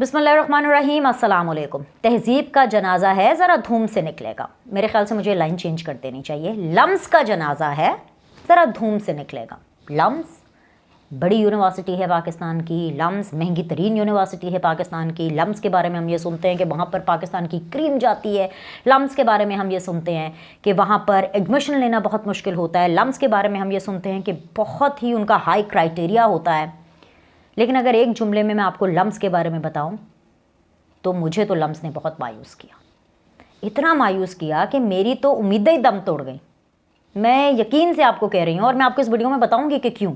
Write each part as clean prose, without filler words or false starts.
बिस्मिल्लाहिर्रहमानिर्रहीम, अस्सलाम वालेकुम। तहजीब का जनाजा है, ज़रा धूम से निकलेगा। मेरे ख्याल से मुझे लाइन चेंज कर देनी चाहिए। लम्स का जनाजा है, ज़रा धूम से निकलेगा। लम्स बड़ी यूनिवर्सिटी है पाकिस्तान की, लम्स महंगी तरीन यूनिवर्सिटी है पाकिस्तान की। लम्स के बारे में हम ये सुनते हैं कि वहाँ पर पाकिस्तान की क्रीम जाती है। लम्स के बारे में हम ये सुनते हैं कि वहाँ पर एडमिशन लेना बहुत मुश्किल होता है। लम्स के बारे में हम ये सुनते हैं कि बहुत ही उनका हाई क्राइटेरिया होता है। लेकिन अगर एक जुमले में मैं आपको लम्स के बारे में बताऊं तो मुझे तो लम्स ने बहुत मायूस किया, इतना मायूस किया कि मेरी तो उम्मीदें ही दम तोड़ गई। मैं यकीन से आपको कह रही हूँ और मैं आपको इस वीडियो में बताऊंगी कि क्यों।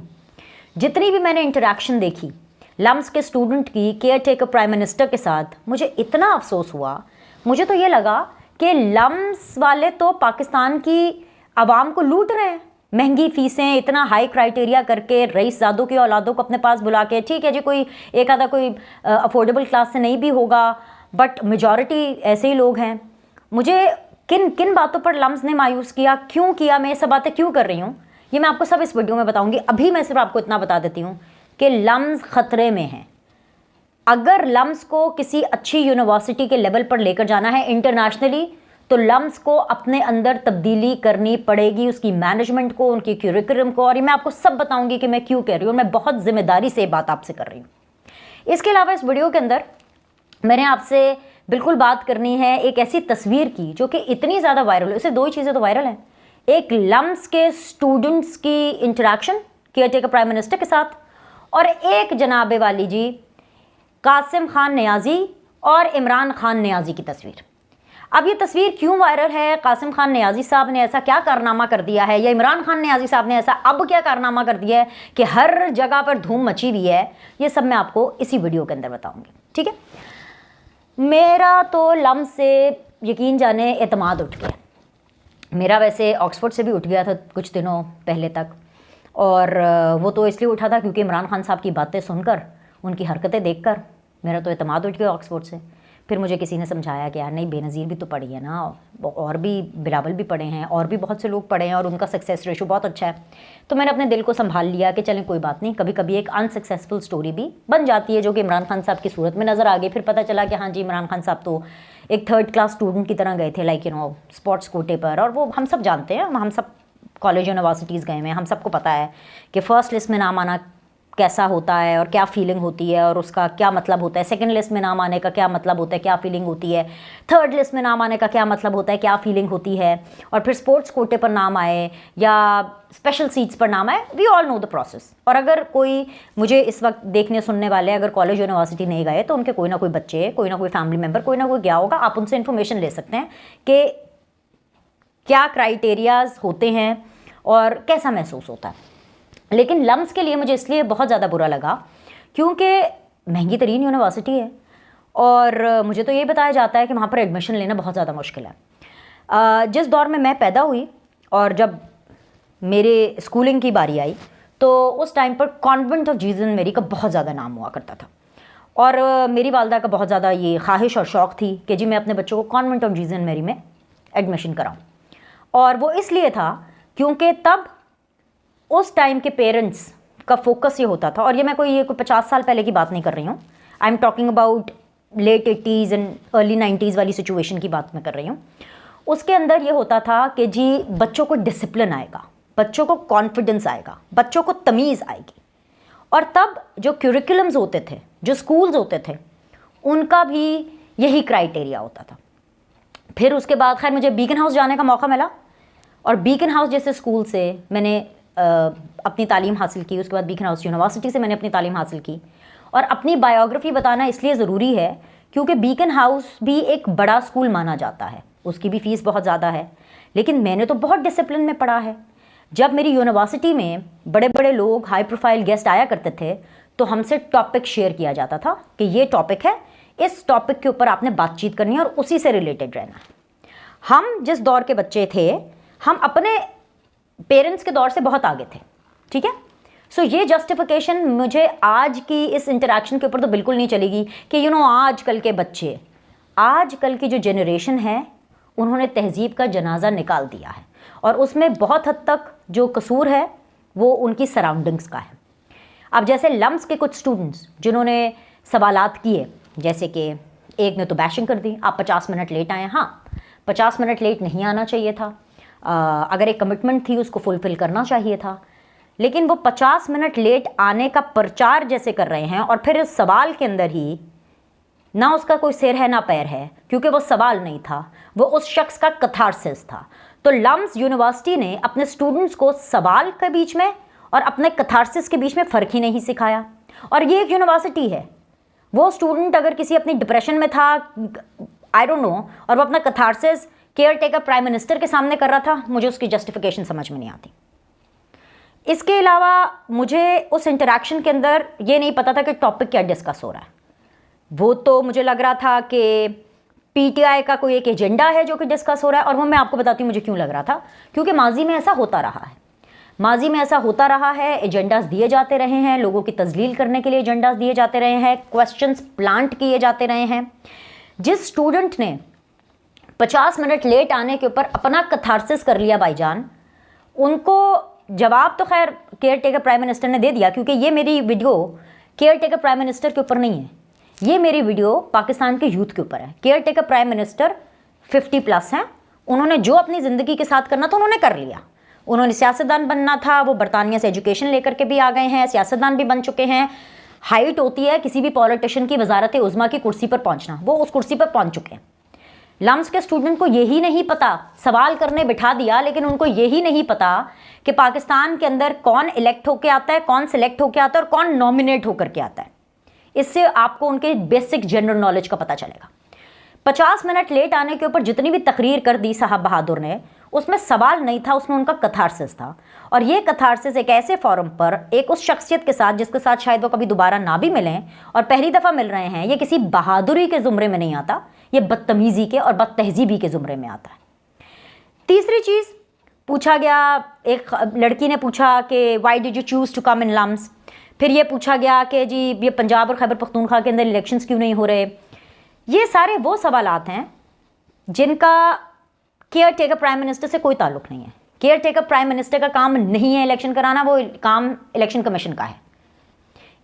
जितनी भी मैंने इंटरेक्शन देखी लम्स के स्टूडेंट की केयर टेकर प्राइम मिनिस्टर के साथ, मुझे इतना अफसोस हुआ। मुझे तो ये लगा कि लम्स वाले तो पाकिस्तान की आवाम को लूट रहे हैं। महंगी फीसें, इतना हाई क्राइटेरिया करके रईसज़ादों की औलादों को अपने पास बुला के, ठीक है जी, कोई एक आधा कोई अफोर्डेबल क्लास से नहीं भी होगा, बट मेजॉरिटी ऐसे ही लोग हैं। मुझे किन किन बातों पर लम्स ने मायूस किया, क्यों किया, मैं ये सब बातें क्यों कर रही हूँ, ये मैं आपको सब इस वीडियो में बताऊँगी। अभी मैं सिर्फ आपको इतना बता देती हूँ कि लम्स ख़तरे में हैं। अगर लम्स को किसी अच्छी यूनिवर्सिटी के लेवल पर लेकर जाना है इंटरनेशनली, तो लम्स को अपने अंदर तब्दीली करनी पड़ेगी, उसकी मैनेजमेंट को, उनकी क्यूरिकुलम को। और ये मैं आपको सब बताऊंगी कि मैं क्यों कह रही हूँ। मैं बहुत जिम्मेदारी से बात आपसे कर रही हूँ। इसके अलावा इस वीडियो के अंदर मैंने आपसे बिल्कुल बात करनी है एक ऐसी तस्वीर की जो कि इतनी ज़्यादा वायरल है। इससे दो ही चीज़ें तो वायरल हैं, एक लम्स के स्टूडेंट्स की interaction care taker prime minister के साथ, और एक जनाबे वाली जी कासिम खान नियाज़ी और इमरान खान नियाज़ी की तस्वीर। अब ये तस्वीर क्यों वायरल है, कासिम खान नियाज़ी साहब ने ऐसा क्या कारनामा कर दिया है, या इमरान खान नियाज़ी साहब ने ऐसा अब क्या कारनामा कर दिया है कि हर जगह पर धूम मची हुई है, ये सब मैं आपको इसी वीडियो के अंदर बताऊंगी। ठीक है, मेरा तो लम्स से यकीन जाने एतमाद उठ गया। मेरा वैसे ऑक्सफोर्ड से भी उठ गया था कुछ दिनों पहले तक, और वो तो इसलिए उठा था क्योंकि इमरान खान साहब की बातें सुनकर, उनकी हरकतें देखकर मेरा तो एतमाद उठ गया ऑक्सफोर्ड से। फिर मुझे किसी ने समझाया कि यार नहीं, बेनज़ीर भी तो पढ़ी है ना, और भी बिलावल भी पढ़े हैं, और भी बहुत से लोग पढ़े हैं और उनका सक्सेस रेशो बहुत अच्छा है। तो मैंने अपने दिल को संभाल लिया कि चलें कोई बात नहीं, कभी कभी एक अनसक्सेसफुल स्टोरी भी बन जाती है, जो कि इमरान खान साहब की सूरत में नज़र आ गई। फिर पता चला कि हाँ जी, इमरान खान साहब तो एक थर्ड क्लास स्टूडेंट की तरह गए थे, लाइक स्पोर्ट्स कोटे पर, और वो हम सब जानते हैं, हम सब कॉलेज यूनिवर्सिटीज़ गए हैं, हम सबको पता है कि फ़र्स्ट लिस्ट में नाम आना कैसा होता है और क्या फीलिंग होती है, और उसका क्या मतलब होता है। सेकंड लिस्ट में नाम आने का क्या मतलब होता है, क्या फीलिंग होती है। थर्ड लिस्ट में नाम आने का क्या मतलब होता है, क्या फीलिंग होती है। और फिर स्पोर्ट्स कोटे पर नाम आए या स्पेशल सीट्स पर नाम आए, we all know the process. और अगर कोई मुझे इस वक्त देखने सुनने वाले अगर कॉलेज यूनिवर्सिटी नहीं गए, तो उनके कोई ना कोई बच्चे, कोई ना कोई फैमिली मेम्बर, कोई ना कोई गया होगा, आप उनसे इन्फॉर्मेशन ले सकते हैं कि क्या क्राइटेरियाज होते हैं और कैसा महसूस होता है। लेकिन लम्स के लिए मुझे इसलिए बहुत ज़्यादा बुरा लगा क्योंकि महंगी तरीन यूनिवर्सिटी है, और मुझे तो ये बताया जाता है कि वहाँ पर एडमिशन लेना बहुत ज़्यादा मुश्किल है। जिस दौर में मैं पैदा हुई और जब मेरे स्कूलिंग की बारी आई, तो उस टाइम पर कॉन्वेंट ऑफ जीसस मेरी का बहुत ज़्यादा नाम हुआ करता था, और मेरी वालदा का बहुत ज़्यादा ये ख्वाहिश और शौक़ थी कि जी मैं अपने बच्चों को कॉन्वेंट ऑफ जीसस मेरी में एडमिशन कराऊँ। और वो इसलिए था क्योंकि तब उस टाइम के पेरेंट्स का फोकस ये होता था, और ये मैं कोई 50 साल पहले की बात नहीं कर रही हूँ, I am talking about late 80s and early 90s वाली सिचुएशन की बात मैं कर रही हूँ। उसके अंदर ये होता था कि जी बच्चों को डिसिप्लिन आएगा, बच्चों को कॉन्फिडेंस आएगा, बच्चों को तमीज़ आएगी। और तब जो क्यूरिकुलम्स होते थे, जो स्कूल्स होते थे, उनका भी यही क्राइटेरिया होता था। फिर उसके बाद खैर मुझे बीकन हाउस जाने का मौका मिला, और बीकन हाउस जैसे स्कूल से मैंने अपनी तालीम हासिल की। उसके बाद बीकन हाउस यूनिवर्सिटी से मैंने अपनी तालीम हासिल की। और अपनी बायोग्राफी बताना इसलिए ज़रूरी है क्योंकि बीकन हाउस भी एक बड़ा स्कूल माना जाता है, उसकी भी फ़ीस बहुत ज़्यादा है, लेकिन मैंने तो बहुत डिसिप्लिन में पढ़ा है। जब मेरी यूनिवर्सिटी में बड़े बड़े लोग, हाई प्रोफाइल गेस्ट आया करते थे, तो हमसे टॉपिक शेयर किया जाता था कि ये टॉपिक है, इस टॉपिक के ऊपर आपने बातचीत करनी है और उसी से रिलेटेड रहना है। हम जिस दौर के बच्चे थे, हम अपने पेरेंट्स के दौर से बहुत आगे थे। ठीक है, सो ये जस्टिफिकेशन मुझे आज की इस इंटरेक्शन के ऊपर तो बिल्कुल नहीं चलेगी कि आजकल के बच्चे, आजकल की जो जनरेशन है, उन्होंने तहजीब का जनाजा निकाल दिया है, और उसमें बहुत हद तक जो कसूर है वो उनकी सराउंडिंग्स का है। अब जैसे लम्स के कुछ स्टूडेंट्स जिन्होंने सवालात किए जैसे कि एक ने तो बैशिंग कर दी, आप 50 मिनट लेट आए। हाँ, 50 मिनट लेट नहीं आना चाहिए था। अगर एक कमिटमेंट थी उसको फुलफिल करना चाहिए था, लेकिन वो 50 मिनट लेट आने का प्रचार जैसे कर रहे हैं, और फिर इस सवाल के अंदर ही ना उसका कोई सिर है ना पैर है, क्योंकि वो सवाल नहीं था, वो उस शख्स का कथारसिस था। तो लम्स यूनिवर्सिटी ने अपने स्टूडेंट्स को सवाल के बीच में और अपने कथारसिस के बीच में फ़र्क ही नहीं सिखाया। और ये एक यूनिवर्सिटी है, वो स्टूडेंट अगर किसी अपनी डिप्रेशन में था, आई डोंट नो, और वो अपना catharsis care taker prime minister के सामने कर रहा था, मुझे उसकी जस्टिफिकेशन समझ में नहीं आती। इसके अलावा मुझे उस इंटरेक्शन के अंदर ये नहीं पता था कि टॉपिक क्या डिस्कस हो रहा है। वो तो मुझे लग रहा था कि पीटीआई का कोई एक एजेंडा है जो कि डिस्कस हो रहा है, और वो मैं आपको बताती हूँ मुझे क्यों लग रहा था, क्योंकि माजी में ऐसा होता रहा है। माजी में ऐसा होता रहा है, एजेंडाज दिए जाते रहे हैं, लोगों की तजलील करने के लिए एजेंडाज दिए जाते रहे हैं, क्वेश्चंस प्लांट किए जाते रहे हैं। जिस स्टूडेंट ने 50 मिनट लेट आने के ऊपर अपना कथारसिस कर लिया भाईजान, उनको जवाब तो खैर केयर टेकर प्राइम मिनिस्टर ने दे दिया, क्योंकि ये मेरी video care taker prime minister के ऊपर नहीं है, ये मेरी वीडियो पाकिस्तान के यूथ के ऊपर है। केयर टेकर प्राइम मिनिस्टर 50+ हैं, उन्होंने जो अपनी ज़िंदगी के साथ करना था उन्होंने कर लिया। उन्होंने सियासतदान बनना था, वो बरतानिया से एजुकेशन लेकर के भी आ गए हैं, सियासतदान भी बन चुके हैं। हाइट होती है किसी भी पॉलिटिशियन की वजारत उज़्मा की कुर्सी पर पहुंचना, वो उस कुर्सी पर पहुंच चुके हैं। लम्स के स्टूडेंट को यही नहीं पता, सवाल करने बिठा दिया, लेकिन उनको यही नहीं पता कि पाकिस्तान के अंदर कौन इलेक्ट होकर आता है, कौन सिलेक्ट होकर आता है और कौन नॉमिनेट होकर के आता है। इससे आपको उनके बेसिक जनरल नॉलेज का पता चलेगा। 50 मिनट लेट आने के ऊपर जितनी भी तकरीर कर दी साहब बहादुर ने, उसमें सवाल नहीं था, उसमें उनका कथारसिस था। और ये कथारसिस एक ऐसे फोरम पर एक उस शख्सियत के साथ जिसके साथ शायद वो कभी दोबारा ना भी मिलें और पहली दफ़ा मिल रहे हैं, ये किसी बहादुरी के ज़ुमरे में नहीं आता, ये बदतमीज़ी के और बदतहजीबी के ज़ुमरे में आता है। तीसरी चीज़ पूछा गया, एक लड़की ने पूछा कि why did you choose to come in LUMS. फिर ये पूछा गया कि जी ये पंजाब और खैबर पख्तूनख्वा के अंदर इलेक्शंस क्यों नहीं हो रहे। ये सारे वो सवालात हैं जिनका केयर टेकर प्राइम मिनिस्टर से कोई ताल्लुक नहीं है। केयर टेकर प्राइम मिनिस्टर का काम नहीं है इलेक्शन कराना, वो काम इलेक्शन कमीशन का है।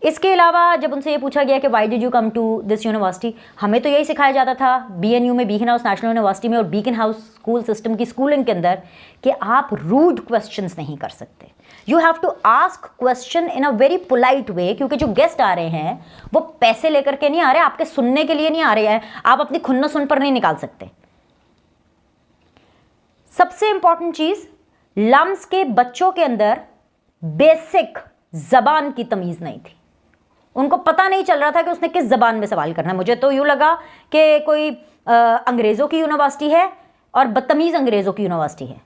इसके अलावा जब उनसे ये पूछा गया कि why did you come to this university, हमें तो यही सिखाया जाता था BNU में, बीकन हाउस नेशनल यूनिवर्सिटी में और बीकन हाउस स्कूल सिस्टम की स्कूलिंग के अंदर, कि आप रूड क्वेश्चंस नहीं कर सकते। You have to ask question in a very polite way, क्योंकि जो गेस्ट आ रहे हैं वो पैसे लेकर के नहीं आ रहे, आपके सुनने के लिए नहीं आ रहे हैं, आप अपनी खुन्नो सुन पर नहीं निकाल सकते। सबसे इंपॉर्टेंट चीज, लम्स के बच्चों के अंदर बेसिक जबान की तमीज नहीं थी। उनको पता नहीं चल रहा था कि उसने किस जबान में सवाल करना है। मुझे तो यूं लगा कि कोई अंग्रेज़ों की यूनिवर्सिटी है और बदतमीज़ अंग्रेज़ों की यूनिवर्सिटी है,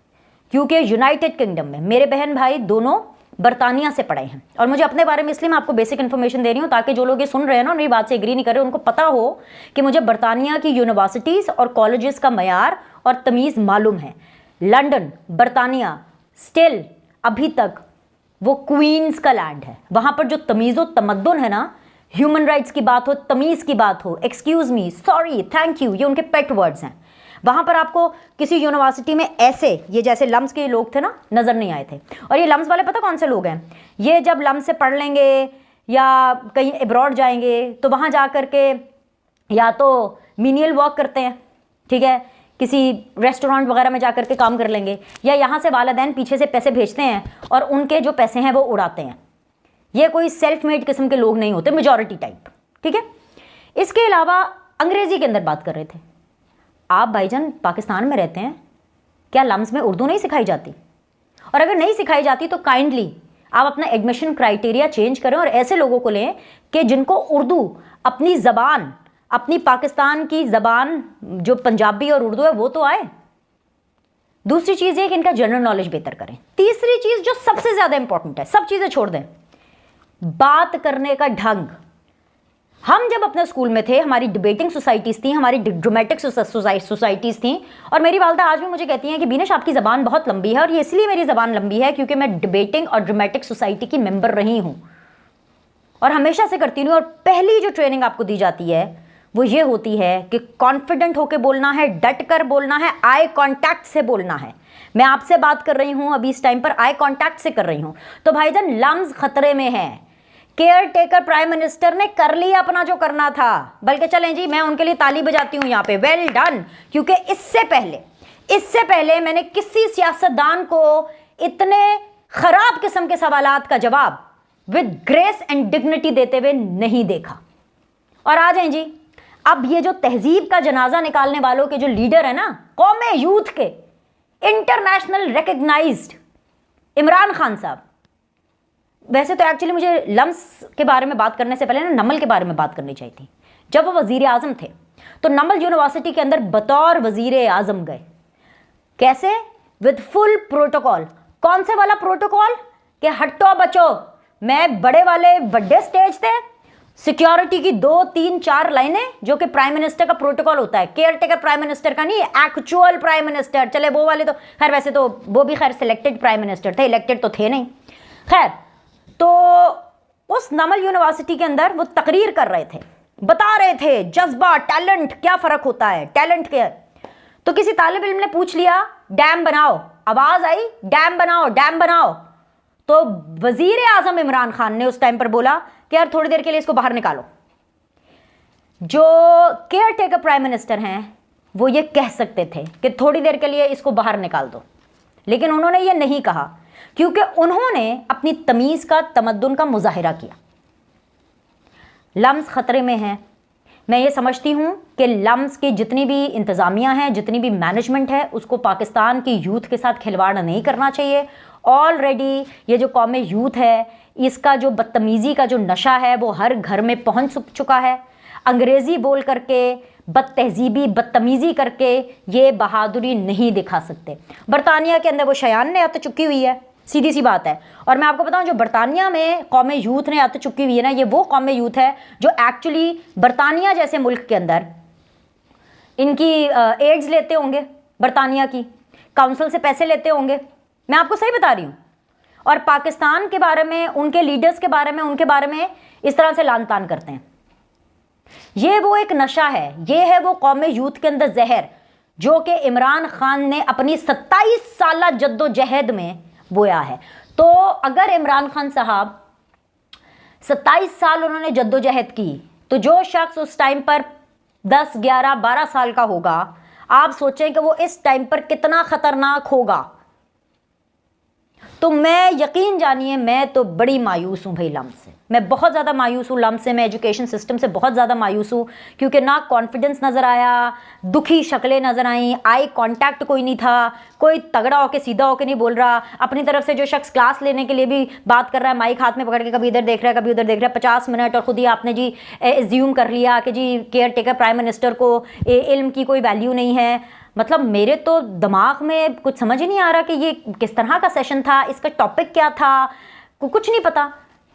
क्योंकि यूनाइटेड किंगडम में मेरे बहन भाई दोनों बरतानिया से पढ़े हैं। और मुझे अपने बारे में इसलिए मैं आपको बेसिक इन्फॉर्मेशन दे रही हूँ ताकि जो लोग ये सुन रहे हैं ना, मेरी बात से एग्री नहीं कर रहे, उनको पता हो कि मुझे बरतानिया की यूनिवर्सिटीज़ और कॉलेजेस का मयार और तमीज़ मालूम है। लंदन, बरतानिया स्टिल अभी तक वो क्वींस का लैंड है। वहाँ पर जो तमीज़ व तमद्दुन है ना, ह्यूमन राइट्स की बात हो, तमीज़ की बात हो, excuse me, sorry, thank you, ये उनके पेट वर्ड्स हैं। वहाँ पर आपको किसी यूनिवर्सिटी में ऐसे, ये जैसे लम्स के लोग थे ना, नज़र नहीं आए थे। और ये लम्स वाले पता कौन से लोग हैं? ये जब लम्स से पढ़ लेंगे या कहीं अब्रॉड जाएंगे तो वहाँ जा कर के या तो मीनियल वर्क करते हैं, ठीक है, किसी रेस्टोरेंट वगैरह में जाकर के काम कर लेंगे, या यहाँ से वालिदैन पीछे से पैसे भेजते हैं और उनके जो पैसे हैं वो उड़ाते हैं। ये कोई सेल्फ मेड किस्म के लोग नहीं होते, मेजॉरिटी टाइप, ठीक है। इसके अलावा अंग्रेज़ी के अंदर बात कर रहे थे। आप भाईजान पाकिस्तान में रहते हैं, क्या लम्स में उर्दू नहीं सिखाई जाती? और अगर नहीं सिखाई जाती तो काइंडली आप अपना एडमिशन क्राइटेरिया चेंज करें और ऐसे लोगों को लें कि जिनको उर्दू अपनी ज़बान, अपनी पाकिस्तान की ज़बान जो पंजाबी और उर्दू है वो तो आए। दूसरी चीज़ है कि इनका जनरल नॉलेज बेहतर करें। तीसरी चीज़ जो सबसे ज़्यादा इंपॉर्टेंट है, सब चीज़ें छोड़ दें, बात करने का ढंग। हम जब अपने स्कूल में थे, हमारी डिबेटिंग सोसाइटीज़ थी, हमारी ड्रामेटिक सोसाइटीज़ थी, और मेरी वालदा आज भी मुझे कहती हैं कि बीनश आपकी ज़बान बहुत लंबी है। और ये इसलिए मेरी ज़बान लंबी है क्योंकि मैं डिबेटिंग और ड्रामेटिक सोसाइटी की मेंबर रही हूँ और हमेशा से करती हूँ। और पहली जो ट्रेनिंग आपको दी जाती है वो ये होती है कि कॉन्फिडेंट होकर बोलना है, डट कर बोलना है, आई कॉन्टैक्ट से बोलना है। मैं आपसे बात कर रही हूँ अभी इस टाइम पर आई कॉन्टैक्ट से कर रही हूँ। तो भाईजान लम्स खतरे में है केयर टेकर प्राइम मिनिस्टर ने कर लिया अपना जो करना था, बल्कि चलें जी मैं उनके लिए ताली बजाती हूं यहाँ पे, वेल डन। क्योंकि इससे पहले मैंने किसी सियासतदान को इतने खराब किस्म के सवालात का जवाब विद ग्रेस एंड डिग्निटी देते हुए नहीं देखा। और आ जाएं जी, अब ये जो तहजीब का जनाजा निकालने वालों के जो लीडर है ना, कौमे यूथ के इंटरनेशनल रिकग्नाइज्ड इमरान खान साहब। वैसे तो एक्चुअली मुझे लम्स के बारे में बात करने से पहले ना नमल के बारे में बात करनी चाहिए थी। जब वो वजीर आजम थे तो नमल यूनिवर्सिटी के अंदर बतौर वजीर आजम गए। कैसे? With full protocol. कौन से वाला प्रोटोकॉल? कि हटो बचो, मैं बड़े स्टेज थे, सिक्योरिटी की 2 3 4 लाइनें, जो कि प्राइम मिनिस्टर का प्रोटोकॉल होता है, केयर टेकर प्राइम मिनिस्टर का नहीं, एक्चुअल प्राइम मिनिस्टर। चले वो वाले तो खैर, वैसे तो वो भी खैर सिलेक्टेड प्राइम मिनिस्टर थे, इलेक्टेड तो थे नहीं। खैर, तो उस नमल यूनिवर्सिटी के अंदर वो तकरीर कर रहे थे, बता रहे थे जज्बा, टैलेंट, क्या फ़र्क होता है, टैलेंट क्या है। तो किसी तालिब इल्म ने पूछ लिया डैम बनाओ, आवाज़ आई डैम बनाओ, डैम बनाओ। तो वजीर आजम इमरान खान ने उस टाइम पर बोला कि यार थोड़ी देर के लिए इसको बाहर निकालो। जो केयर टेकर प्राइम मिनिस्टर हैं वो ये कह सकते थे कि थोड़ी देर के लिए इसको बाहर निकाल दो, लेकिन उन्होंने ये नहीं कहा, क्योंकि उन्होंने अपनी तमीज़ का, तमद्दुन का मुजाहिरा किया। लम्स ख़तरे में हैं। मैं ये समझती हूँ कि लम्स की जितनी भी इंतज़ामिया हैं, जितनी भी मैनेजमेंट है, उसको पाकिस्तान की यूथ के साथ खिलवाड़ नहीं करना चाहिए। ऑलरेडी ये जो कौम यूथ है, इसका जो बदतमीज़ी का जो नशा है वो हर घर में पहुँच चुका है। अंग्रेज़ी बोल करके, बदतहजीबी, बदतमीज़ी करके ये बहादुरी नहीं दिखा सकते। बरतानिया के अंदर वो शयान ने आत चुकी हुई है, सीधी सी बात है। और मैं आपको बताऊं, जो बरतानिया में कौम यूथ ने आत चुकी हुई है ना, ये वो कौम यूथ है जो एक्चुअली बरतानिया जैसे मुल्क के अंदर इनकी एड्स लेते होंगे, बरतानिया की काउंसिल से पैसे लेते होंगे। मैं आपको सही बता रही हूँ। और पाकिस्तान के बारे में, उनके लीडर्स के बारे में, उनके बारे में इस तरह से लान तान करते हैं। ये वो एक नशा है, ये है वो कौम यूथ के अंदर जहर जो कि इमरान खान ने अपनी 27 साल जद्दोजहद में बोया है। तो अगर इमरान खान साहब 27 साल उन्होंने जद्दोजहद की, तो जो शख्स उस टाइम पर 10, 11, 12 साल का होगा, आप सोचें कि वो इस टाइम पर कितना ख़तरनाक होगा। तो मैं, यकीन जानिए, मैं तो बड़ी मायूस हूँ भाई लम्स से। मैं बहुत ज़्यादा मायूस हूँ लम्स से। मैं एजुकेशन सिस्टम से बहुत ज़्यादा मायूस हूँ, क्योंकि ना कॉन्फिडेंस नज़र आया, दुखी शक्लें नज़र आईं, आई कांटेक्ट कोई नहीं था, कोई तगड़ा होके सीधा होके नहीं बोल रहा। अपनी तरफ से जो शख्स क्लास लेने के लिए भी बात कर रहा है, माइक हाथ में पकड़ के कभी इधर देख रहा है, कभी उधर देख रहा है, 50 मिनट, और ख़ुद ही आपने जी एज्यूम कर लिया कि जी केयर टेकर प्राइम मिनिस्टर को इल्म की कोई वैल्यू नहीं है। मतलब मेरे तो दिमाग में कुछ समझ ही नहीं आ रहा कि ये किस तरह का सेशन था, इसका टॉपिक क्या था, कुछ नहीं पता।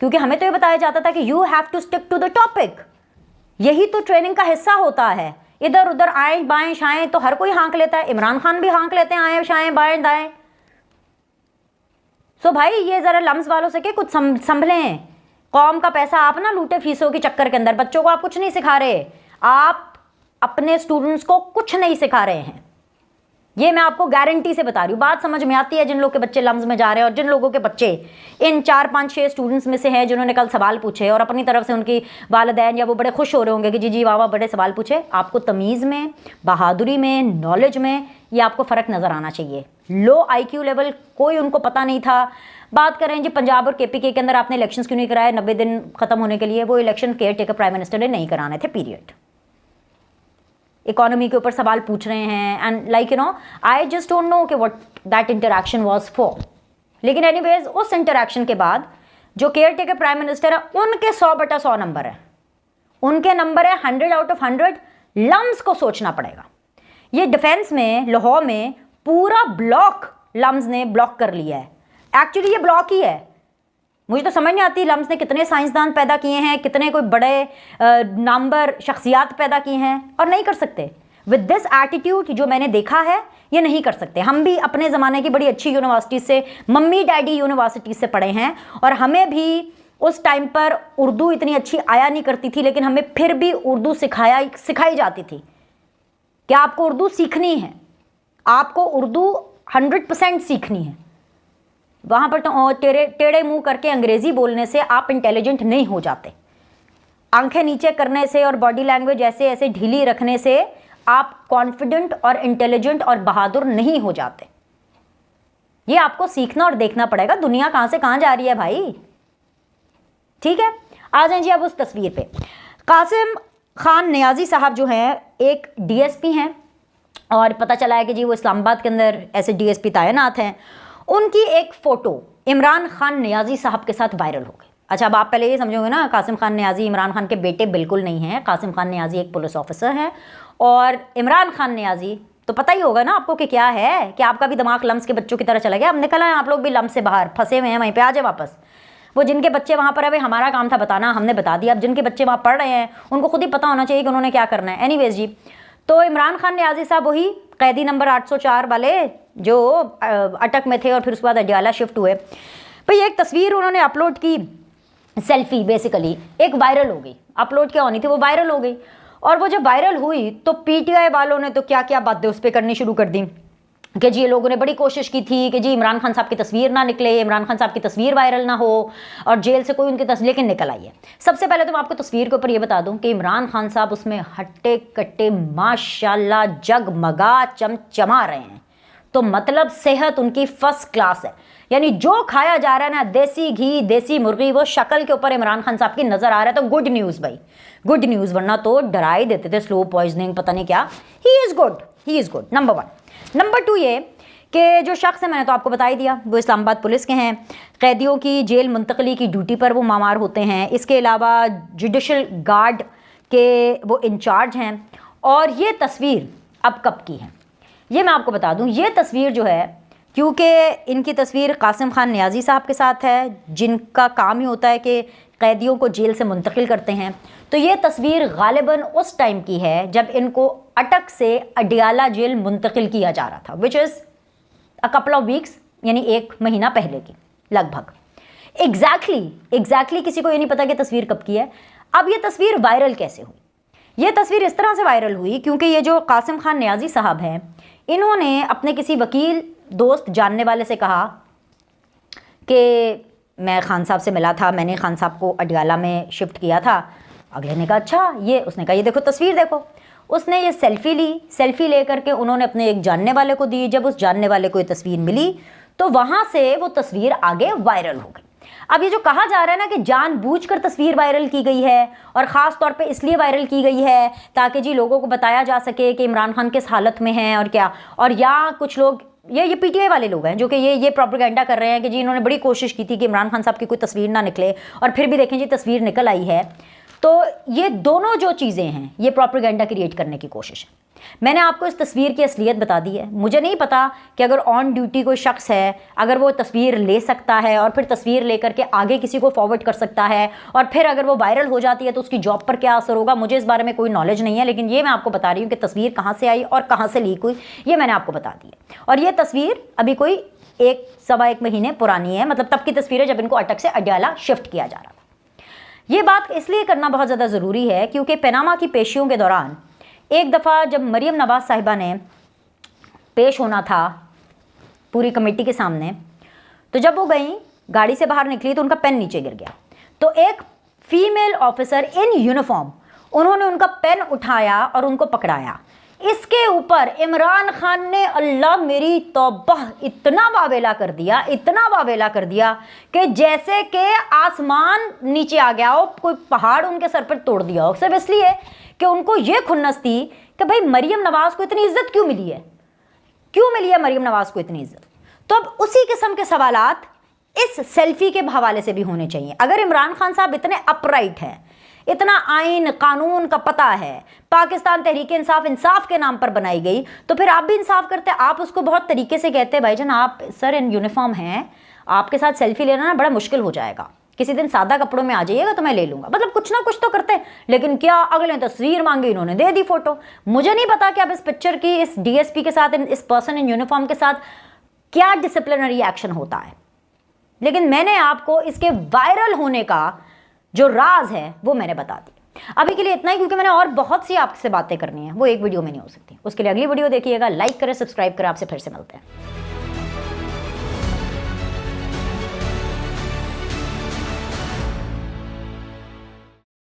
क्योंकि हमें तो ये बताया जाता था कि you have to stick to the topic. यही तो ट्रेनिंग का हिस्सा होता है। इधर उधर आए बाएं शाएं तो हर कोई हाँक लेता है, इमरान खान भी हाँक लेते हैं, आए शाएं बाएं दाएं। सो भाई ये ज़रा लम्स वालों से कि कुछ संभलें। कौम का पैसा आप ना लूटे फीसों के चक्कर के अंदर। बच्चों को आप कुछ नहीं सिखा रहे, आप अपने स्टूडेंट्स को कुछ नहीं सिखा रहे हैं। ये मैं आपको गारंटी से बता रही हूँ। बात समझ में आती है जिन लोग के बच्चे लम्स में जा रहे हैं, और जिन लोगों के बच्चे इन 4, 5, 6 स्टूडेंट्स में से हैं जिन्होंने कल सवाल पूछे और अपनी तरफ से उनकी वालिदैन या वो बड़े खुश हो रहे होंगे कि जी जी वाह वाह बड़े सवाल पूछे। आपको तमीज़ में, बहादुरी में, नॉलेज में ये आपको फ़र्क नज़र आना चाहिए। लो IQ लेवल कोई उनको पता नहीं था। बात करें जी पंजाब और KPK के अंदर आपने इलेक्शंस क्यों नहीं कराए 90 दिन ख़त्म होने के लिए? वो election care taker prime minister ने नहीं कराने थे, पीरियड। इकोनॉमी के ऊपर सवाल पूछ रहे हैं, and like you know I just don't know कि what that interaction was for. लेकिन एनीवेज उस इंटरेक्शन के बाद जो केयर टेकर प्राइम मिनिस्टर है उनके 100/100 नंबर है, उनके नंबर है 100 आउट ऑफ 100। लम्स को सोचना पड़ेगा। ये डिफेंस में लाहौर में पूरा ब्लॉक लम्स ने ब्लॉक कर लिया है। एक्चुअली ये ब्लॉक ही है। मुझे तो समझ नहीं आती लम्स ने कितने साइंसदान पैदा किए हैं, कितने कोई बड़े नामवर शख्सियात पैदा की हैं, और नहीं कर सकते। विद दिस एटीट्यूड जो मैंने देखा है ये नहीं कर सकते। हम भी अपने ज़माने की बड़ी अच्छी यूनिवर्सिटी से, मम्मी डैडी यूनिवर्सिटी से पढ़े हैं, और हमें भी उस टाइम पर उर्दू इतनी अच्छी आया नहीं करती थी, लेकिन हमें फिर भी उर्दू सिखाई जाती थी कि आपको उर्दू सीखनी है, आपको उर्दू 100% सीखनी है। वहाँ पर तो टेढ़े मुंह करके अंग्रेजी बोलने से आप इंटेलिजेंट नहीं हो जाते। आंखें नीचे करने से और बॉडी लैंग्वेज ऐसे ऐसे ढीली रखने से आप कॉन्फिडेंट और इंटेलिजेंट और बहादुर नहीं हो जाते। ये आपको सीखना और देखना पड़ेगा। दुनिया कहाँ से कहाँ जा रही है भाई। ठीक है, आ जाए जी अब उस तस्वीर पे। कासिम खान नियाजी साहब जो हैं एक डीएसपी हैं और पता चला है कि जी वो इस्लामाबाद के अंदर ऐसे डीएसपी तैनात हैं। उनकी एक फ़ोटो इमरान खान नियाजी साहब के साथ वायरल हो गई। अच्छा, अब आप पहले ये समझोगे ना, कासिम खान नियाजी इमरान खान के बेटे बिल्कुल नहीं हैं। कासिम खान नियाजी एक पुलिस ऑफिसर हैं और इमरान खान नियाजी तो पता ही होगा ना आपको कि क्या है, कि आपका भी दिमाग लम्स के बच्चों की तरह चला गया। अब निकल आए आप लोग भी लम्स से बाहर, फंसे हुए हैं वहीं पे, आ जाए वापस। वो जिनके बच्चे वहाँ पर, अभी हमारा काम था बताना, हमने बता दिया। अब जिनके बच्चे वहाँ पढ़ रहे हैं उनको खुद ही पता होना चाहिए कि उन्होंने क्या करना है। एनीवेज जी, तो इमरान खान नियाजी साहब वही कैदी नंबर 804 वाले जो अटक में थे और फिर उसके बाद अडियाला शिफ्ट हुए। भाई एक तस्वीर उन्होंने अपलोड की, सेल्फी बेसिकली एक वायरल हो गई। अपलोड क्या होनी थी, वो वायरल हो गई। और वो जब वायरल हुई तो पीटीआई वालों ने तो क्या क्या बातें उस पर करनी शुरू कर दी कि जी ये लोगों ने बड़ी कोशिश की थी कि जी इमरान खान साहब की तस्वीर ना निकले, इमरान खान साहब की तस्वीर वायरल ना हो और जेल से कोई उनकी तस्वीर, लेकिन निकल आई है। सबसे पहले तो मैं आपको तस्वीर के ऊपर ये बता दूं कि इमरान खान साहब उसमें हट्टे कट्टे माशाल्लाह जगमगा चमचमा रहे हैं। तो मतलब सेहत उनकी फर्स्ट क्लास है। यानी जो खाया जा रहा है ना, देसी घी देसी मुर्गी, वो शक्ल के ऊपर इमरान खान साहब की नजर आ रहा है। तो गुड न्यूज़ भाई, गुड न्यूज़, वरना तो डरा ही देते थे, स्लो पॉइजनिंग पता नहीं क्या। He is good, he is good, number 1। Number 2 ये कि जो शख्स है, मैंने तो आपको बता ही दिया, वो इस्लामाबाद पुलिस के हैं। कैदियों की जेल मुंतकली की ड्यूटी पर वो मामार होते हैं। इसके अलावा जुडिशल गार्ड के वो इंचार्ज हैं। और ये तस्वीर अब कब की है ये मैं आपको बता दूं। ये तस्वीर जो है, क्योंकि इनकी तस्वीर कासिम खान नियाजी साहब के साथ है, जिनका काम ही होता है कि कैदियों को जेल से मुंतकिल करते हैं, तो ये तस्वीर गालिबन उस टाइम की है जब इनको अटक से अडियाला जेल मुंतकिल किया जा रहा था, which is a couple of weeks, यानी 1 महीना पहले की लगभग। एग्जैक्टली किसी को ये नहीं पता कि तस्वीर कब की है। अब ये तस्वीर वायरल कैसे हुई? ये तस्वीर इस तरह से वायरल हुई क्योंकि ये जो कासिम खान नियाजी साहब हैं, इन्होंने अपने किसी वकील दोस्त जानने वाले से कहा कि मैं खान साहब से मिला था, मैंने खान साहब को अडियाला में शिफ्ट किया था। अगले ने कहा अच्छा ये, उसने कहा ये देखो तस्वीर देखो। उसने ये सेल्फी ली, सेल्फी ले करके उन्होंने अपने एक जानने वाले को दी। जब उस जानने वाले को ये तस्वीर मिली तो वहाँ से वो तस्वीर आगे वायरल हो गई। अब ये जो कहा जा रहा है ना कि जानबूझकर तस्वीर वायरल की गई है और ख़ास तौर पे इसलिए वायरल की गई है ताकि जी लोगों को बताया जा सके कि इमरान खान किस हालत में हैं और क्या, और या कुछ लोग ये पीटीआई वाले लोग हैं जो कि ये प्रोपेगेंडा कर रहे हैं कि जी इन्होंने बड़ी कोशिश की थी कि इमरान खान साहब की कोई तस्वीर ना निकले और फिर भी देखें जी तस्वीर निकल आई है। तो ये दोनों जो चीज़ें हैं, ये प्रोपेगेंडा क्रिएट करने की कोशिश है। मैंने आपको इस तस्वीर की असलियत बता दी है। मुझे नहीं पता कि अगर ऑन ड्यूटी कोई शख्स है, अगर वो तस्वीर ले सकता है और फिर तस्वीर लेकर के आगे किसी को फॉरवर्ड कर सकता है और फिर अगर वो वायरल हो जाती है तो उसकी जॉब पर क्या असर होगा, मुझे इस बारे में कोई नॉलेज नहीं है। लेकिन ये मैं आपको बता रही हूँ कि तस्वीर कहाँ से आई और कहाँ से लीक हुई, ये मैंने आपको बता दी है। और ये तस्वीर अभी कोई 1-1.25 महीने पुरानी है, मतलब तब की तस्वीर है जब इनको अटक से अडियाला शिफ्ट किया जा रहा था। ये बात इसलिए करना बहुत ज़्यादा ज़रूरी है क्योंकि पनामा की पेशियों के दौरान एक दफ़ा जब मरियम नवाज़ साहिबा ने पेश होना था पूरी कमेटी के सामने, तो जब वो गई गाड़ी से बाहर निकली तो उनका पेन नीचे गिर गया। तो एक फीमेल ऑफिसर इन यूनिफॉर्म, उन्होंने उनका पेन उठाया और उनको पकड़ाया। इसके ऊपर इमरान खान ने अल्लाह मेरी तौबा इतना वावेला कर दिया, इतना वावेला कर दिया कि जैसे कि आसमान नीचे आ गया हो, कोई पहाड़ उनके सर पर तोड़ दिया हो, सिर्फ इसलिए कि उनको ये खुन्नस थी कि भाई मरियम नवाज़ को इतनी इज्जत क्यों मिली है, क्यों मिली है मरियम नवाज़ को इतनी इज्जत। तो अब उसी किस्म के सवालात इस सेल्फी के हवाले से भी होने चाहिए। अगर इमरान खान साहब इतने अपराइट हैं, इतना आइन कानून का पता है, पाकिस्तान तहरीक इंसाफ के नाम पर बनाई गई, तो फिर आप भी इंसाफ करते। आप उसको बहुत तरीके से कहते हैं भाईजान आप सर इन यूनिफॉर्म हैं, आपके साथ सेल्फी लेना ना बड़ा मुश्किल हो जाएगा, किसी दिन सादा कपड़ों में आ जाइएगा तो मैं ले लूंगा। मतलब कुछ ना कुछ तो करते हैं। लेकिन क्या अगले तस्वीर मांगी, इन्होंने दे दी फोटो। मुझे नहीं पता कि अब इस पिक्चर की, इस डीएसपी के साथ, इस पर्सन इन यूनिफॉर्म के साथ क्या डिसिप्लिनरी एक्शन होता है, लेकिन मैंने आपको इसके वायरल होने का जो राज है वो मैंने बता दी। अभी के लिए इतना ही, क्योंकि मैंने और बहुत सी आपसे बातें करनी है, वो एक वीडियो में नहीं हो सकती। उसके लिए अगली वीडियो देखिएगा, लाइक करें, सब्सक्राइब करें। आपसे फिर से मिलते हैं।